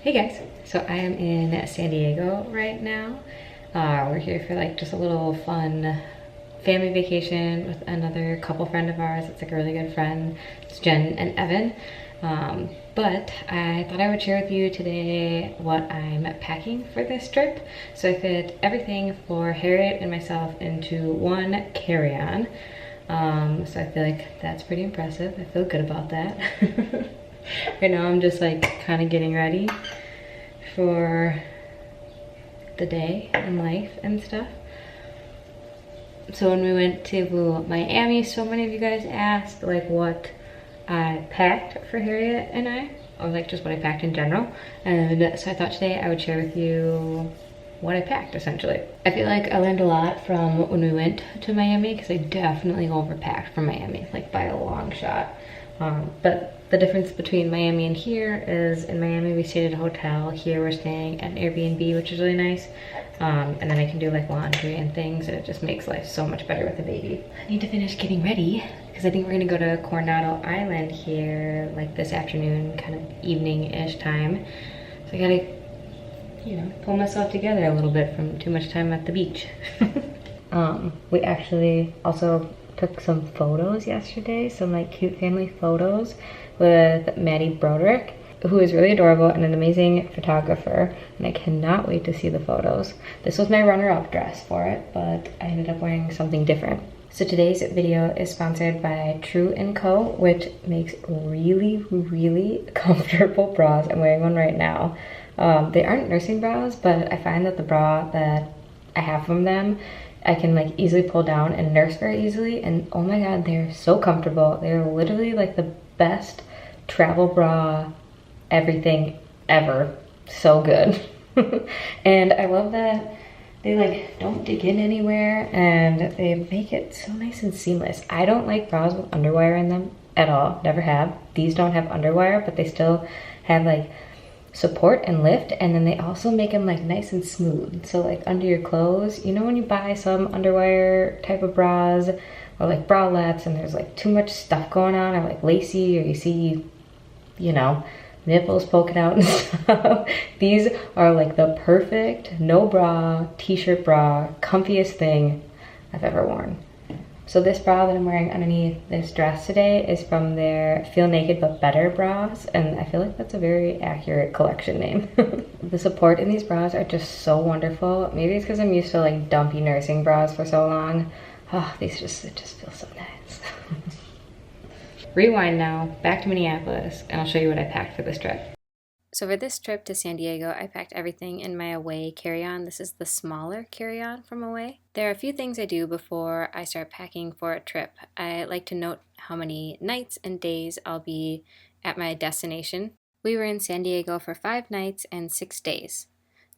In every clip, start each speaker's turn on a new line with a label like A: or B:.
A: Hey guys, so I am in San Diego right now. We're here for like just a little fun family vacation with another couple friend of ours. It's like a really good friend. It's Jen and Evan. But I thought I would share with you today what I'm packing for this trip. So I fit everything for Harriet and myself into one carry-on. So I feel like that's pretty impressive. I feel good about that. Right now I'm just like kind of getting ready for the day and life and stuff. So when we went to Miami, so many of you guys asked like what I packed for Harriet and I, or like just what I packed in general. And so I thought today I would share with you what I packed essentially. I feel like I learned a lot from when we went to Miami because I definitely overpacked from Miami, like by a long shot. But the difference between Miami and here is in Miami we stayed at a hotel. Here we're staying at an Airbnb, which is really nice. And then I can do like laundry and things, and it just makes life so much better with a baby. I need to finish getting ready because I think we're gonna go to Coronado Island here like this afternoon, kind of evening-ish time. So I gotta, you know, pull myself together a little bit from too much time at the beach. We actually also took some photos yesterday, some like cute family photos with Maddie Broderick, who is really adorable and an amazing photographer, and I cannot wait to see the photos. This was my runner-up dress for it, but I ended up wearing something different. So today's video is sponsored by True & Co, which makes really comfortable bras. I'm wearing one right now. They aren't nursing bras, but I find that the bra that I have from them I can like easily pull down and nurse very easily, and oh my god, they're so comfortable. They're literally like the best travel bra everything ever. So good. And I love that they like don't dig in anywhere and they make it so nice and seamless. I don't like bras with underwire in them at all, never have. These don't have underwire, but they still have like support and lift, and then they also make them like nice and smooth. So like under your clothes, you know when you buy some underwire type of bras or like bralettes and there's like too much stuff going on or like lacy, or you see, you know, nipples poking out and stuff. These are like the perfect no bra t-shirt bra, comfiest thing I've ever worn. So this bra that I'm wearing underneath this dress today is from their Feel Naked But Better bras, and I feel like that's a very accurate collection name. The support in these bras are just so wonderful. Maybe it's because I'm used to like dumpy nursing bras for so long. Oh, it just feels so nice. Rewind now, back to Minneapolis, and I'll show you what I packed for this trip. So for this trip to San Diego, I packed everything in my Away carry-on. This is the smaller carry-on from Away. There are a few things I do before I start packing for a trip. I like to note how many nights and days I'll be at my destination. We were in San Diego for 5 nights and 6 days.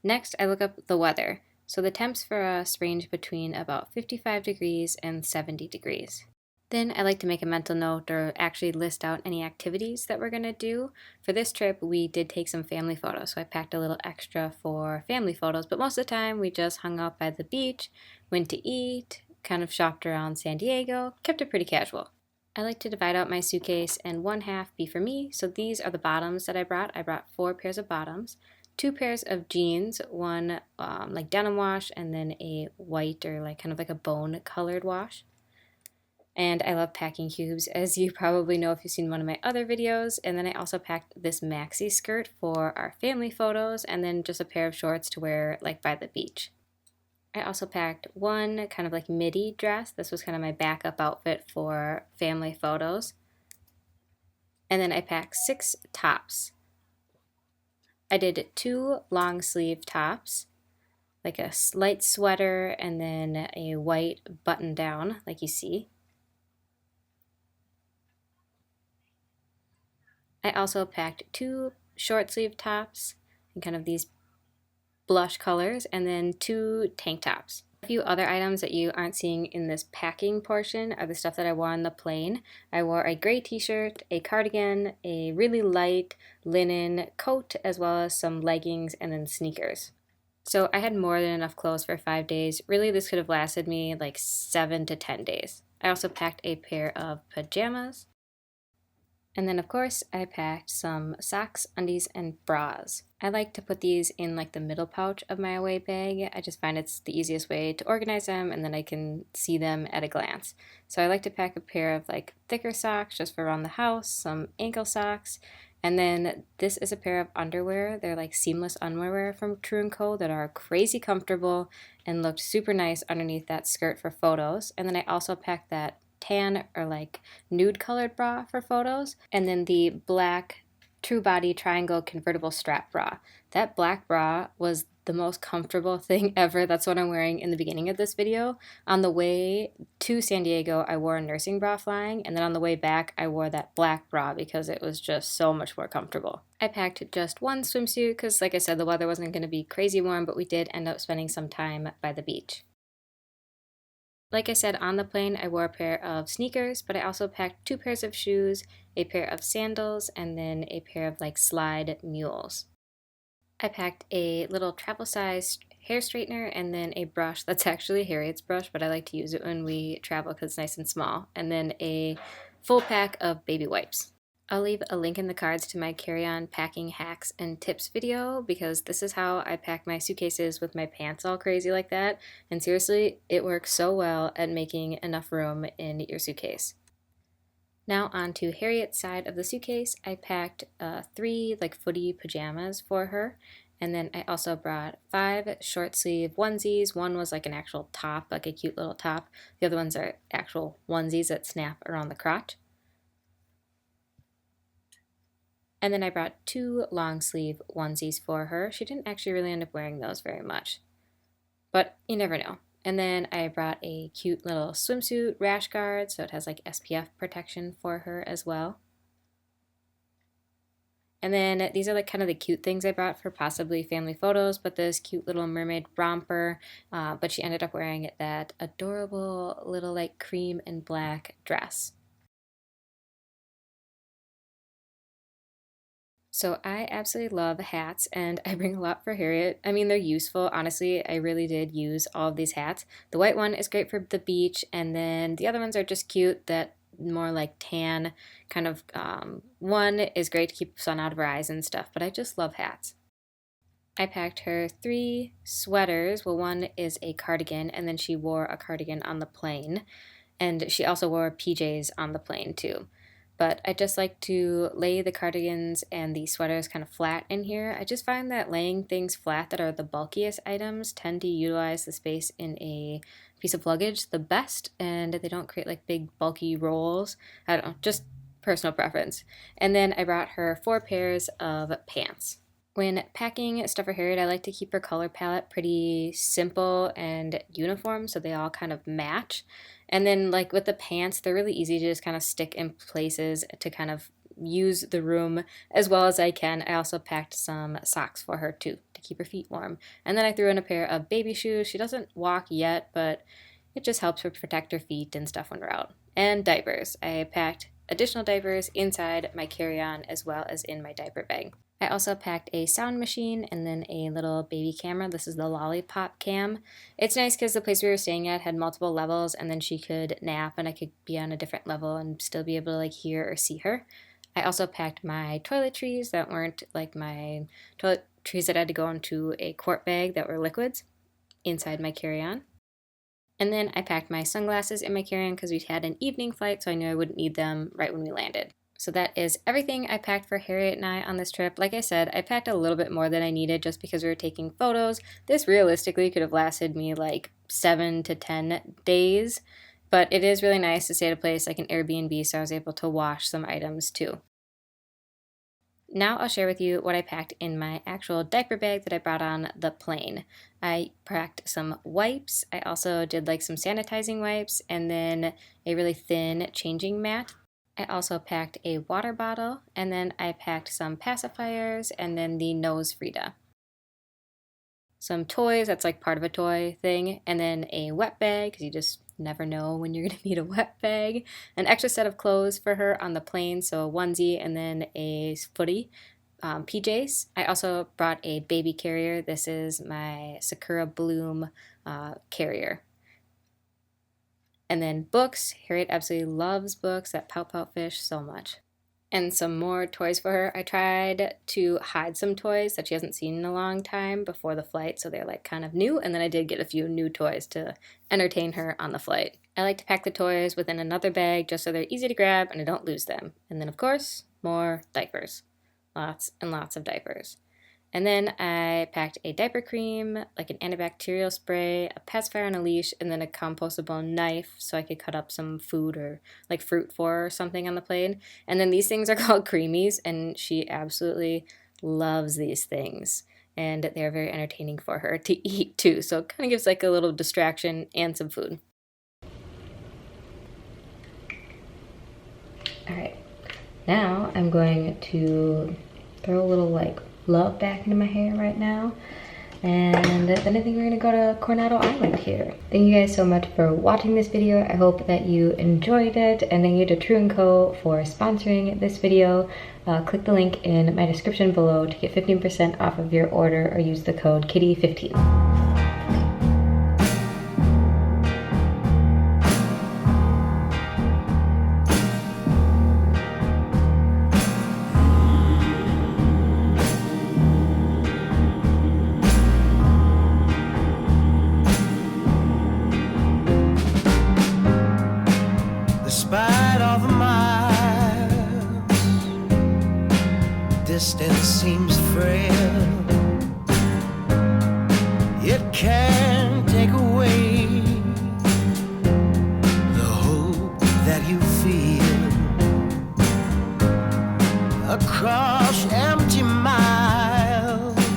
A: Next, I look up the weather. So the temps for us range between about 55 degrees and 70 degrees. Then I like to make a mental note or actually list out any activities that we're going to do. For this trip, we did take some family photos, so I packed a little extra for family photos, but most of the time we just hung out by the beach, went to eat, kind of shopped around San Diego, kept it pretty casual. I like to divide out my suitcase and one half be for me, so these are the bottoms that I brought. I brought 4 pairs of bottoms, 2 pairs of jeans, one like denim wash, and then a white or like kind of like a bone colored wash. And I love packing cubes, as you probably know if you've seen one of my other videos. And then I also packed this maxi skirt for our family photos, and then just a pair of shorts to wear like by the beach. I also packed one kind of like midi dress. This was kind of my backup outfit for family photos. And then I packed 6 tops. I did 2 long sleeve tops, like a light sweater and then a white button down like you see. I also packed 2 short sleeve tops in kind of these blush colors, and then 2 tank tops. A few other items that you aren't seeing in this packing portion are the stuff that I wore on the plane. I wore a gray t-shirt, a cardigan, a really light linen coat, as well as some leggings and then sneakers. So I had more than enough clothes for 5 days. Really, this could have lasted me like 7 to 10 days. I also packed a pair of pajamas.
B: And then of course I packed some socks, undies, and bras. I like to put these in like the middle pouch of my away bag. I just find it's the easiest way to organize them and then I can see them at a glance. So I like to pack a pair of like thicker socks just for around the house, some ankle socks, and then this is a pair of underwear. They're like seamless underwear from True & Co. that are crazy comfortable and looked super nice underneath that skirt for photos. And then I also packed that tan or like nude colored bra for photos, and then the black True Body triangle convertible strap bra. That black bra was the most comfortable thing ever. That's what I'm wearing in the beginning of this video. On the way to San Diego, I wore a nursing bra flying, and then on the way back, I wore that black bra because it was just so much more comfortable. I packed just one swimsuit because, like I said, the weather wasn't going to be crazy warm, but we did end up spending some time by the beach. Like I said, on the plane, I wore a pair of sneakers, but I also packed 2 pairs of shoes, a pair of sandals, and then a pair of like slide mules. I packed a little travel sized hair straightener and then a brush that's actually Harriet's brush, but I like to use it when we travel because it's nice and small, and then a full pack of baby wipes. I'll leave a link in the cards to my carry-on packing hacks and tips video because this is how I pack my suitcases with my pants all crazy like that. And seriously, it works so well at making enough room in your suitcase. Now on to Harriet's side of the suitcase. I packed 3 like footy pajamas for her. And then I also brought 5 short sleeve onesies. One was like an actual top, like a cute little top. The other ones are actual onesies that snap around the crotch. And then I brought 2 long sleeve onesies for her. She didn't actually really end up wearing those very much, but you never know. And then I brought a cute little swimsuit, Rashguard, so it has like SPF protection for her as well. And then these are like kind of the cute things I brought for possibly family photos, but this cute little mermaid romper, but she ended up wearing that adorable little like cream and black dress. So I absolutely love hats and I bring a lot for Harriet. I mean, they're useful. Honestly, I really did use all of these hats. The white one is great for the beach, and then the other ones are just cute, that more like tan kind of one is great to keep sun out of her eyes and stuff, but I just love hats. I packed her 3 sweaters. Well, one is a cardigan, and then she wore a cardigan on the plane. And she also wore PJs on the plane too. But I just like to lay the cardigans and the sweaters kind of flat in here. I just find that laying things flat that are the bulkiest items tend to utilize the space in a piece of luggage the best, and they don't create like big bulky rolls. I don't know, just personal preference. And then I brought her 4 pairs of pants. When packing stuff for Harriet, I like to keep her color palette pretty simple and uniform so they all kind of match. And then, like with the pants, they're really easy to just kind of stick in places to kind of use the room as well as I can. I also packed some socks for her too to keep her feet warm. And then I threw in a pair of baby shoes. She doesn't walk yet, but it just helps her protect her feet and stuff when we're out. And diapers. I packed additional diapers inside my carry-on as well as in my diaper bag. I also packed a sound machine and then a little baby camera. This is the Lollipop Cam. It's nice because the place we were staying at had multiple levels, and then she could nap and I could be on a different level and still be able to like hear or see her. I also packed my toiletries that weren't like my toiletries that had to go into a quart bag that were liquids inside my carry-on. And then I packed my sunglasses in my carry-on because we had an evening flight, so I knew I wouldn't need them right when we landed. So that is everything I packed for Harriet and I on this trip. Like I said, I packed a little bit more than I needed just because we were taking photos. This realistically could have lasted me like 7 to 10 days, but it is really nice to stay at a place like an Airbnb, so I was able to wash some items too. Now I'll share with you what I packed in my actual diaper bag that I brought on the plane. I packed some wipes. I also did like some sanitizing wipes and then a really thin changing mat. I also packed a water bottle, and then I packed some pacifiers and then the nose Frida. Some toys, that's like part of a toy thing, and then a wet bag, because you just never know when you're going to need a wet bag. An extra set of clothes for her on the plane, so a onesie and then a footy, PJs. I also brought a baby carrier. This is my Sakura Bloom carrier. And then books. Harriet absolutely loves books, that Pout Pout Fish, so much. and some more toys for her. I tried to hide some toys that she hasn't seen in a long time before the flight, so they're like kind of new, and then I did get a few new toys to entertain her on the flight. I like to pack the toys within another bag just so they're easy to grab and I don't lose them. And then of course, more diapers. Lots and lots of diapers. And then I packed a diaper cream, like an antibacterial spray, a pacifier on a leash, and then a compostable knife so I could cut up some food or like fruit for her or something on the plane. And then these things are called creamies, and she absolutely loves these things. And they're very entertaining for her to eat too. So it kind of gives like a little distraction and some food.
A: All right, now I'm going to throw a little like love back into my hair right now, and then I think we're gonna go to Coronado Island here. Thank you guys so much for watching this video. I hope that you enjoyed it, and thank you to True & Co for sponsoring this video. Click the link in my description below to get 15% off of your order, or use the code KITTY15.
C: Despite all the miles, distance seems frail. It can take away the hope that you feel across